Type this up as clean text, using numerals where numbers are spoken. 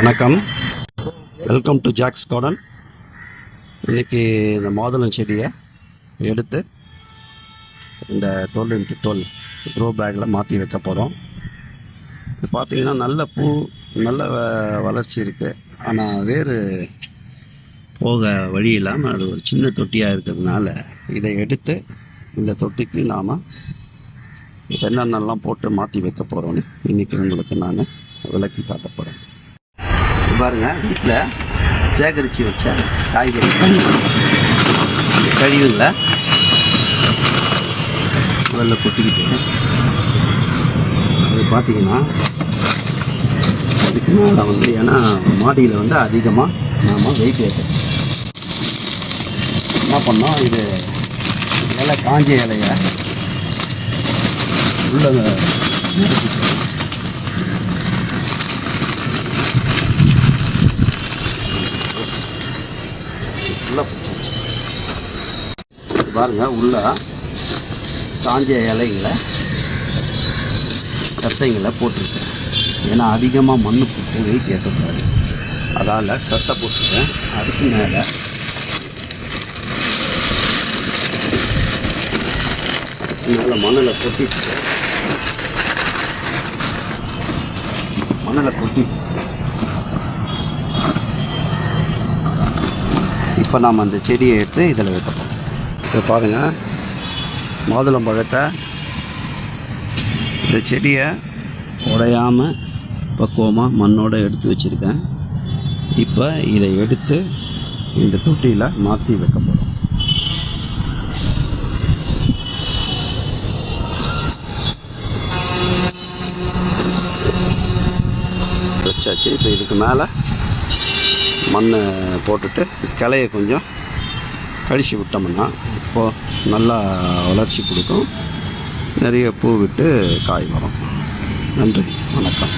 வணக்கம், welcome to Jacks garden. இன்றைக்கி இந்த மாதுளம் செடியை எடுத்து இந்த 12x12 க்ரோ பேக்கில் மாற்றி வைக்க போகிறோம். இது பார்த்திங்கன்னா நல்ல பூ, நல்ல வளர்ச்சி இருக்குது. ஆனால் வேறு போக வழி இல்லாமல் அது ஒரு சின்ன தொட்டியாக இருக்கிறதுனால இதை எடுத்து இந்த தொட்டிக்கு நாம் என்னென்னலாம் போட்டு மாற்றி வைக்க போகிறோன்னு இன்றைக்கி உங்களுக்கு நான் விளக்கி காட்ட போகிறேன். பாருங்கள், வீட்டில் சேகரித்து வச்ச காய்கறி கழிவுங்களை முதல்ல கொட்டிக்கிட்டு அது பார்த்திங்கன்னா அதுக்கு மேலே ஏன்னா மாடியில் அதிகமாக நாம் வெயிட் ஏற்றோம். என்ன பண்ணோம், இது இலை காஞ்ச இலையை உள்ள பாருங்க, உள்ள காஞ்ச இலைங்களை சத்தைங்களை போட்டிருக்கேன். ஏன்னா அதிகமாக மண்ணு போட்டு வெயிட் ஏற்றக்கூடாது, அதால் சத்தை போட்டிருக்கேன். அதுக்கு மேலே மண்ணில் கொட்டி இப்போ நாம் அந்த செடியை எடுத்து இதில் வைக்கப்போம். இதை பாருங்கள், மாதுளம் பழத்தை இந்த செடியை உடையாமல் பக்குவமாக மண்ணோடு எடுத்து வச்சுருக்கேன். இப்போ இதை எடுத்து இந்த தொட்டியில் மாற்றி வைக்க போகிறோம். வச்சாச்சு. இப்போ இதுக்கு மேலே மண் போட்டுட்டு கிளையை கொஞ்சம் கழிச்சு விட்டோம்னா இப்போது நல்லா வளர்ச்சி கொடுக்கும், நிறைய பூ விட்டு காய் வரும். நன்றி, வணக்கம்.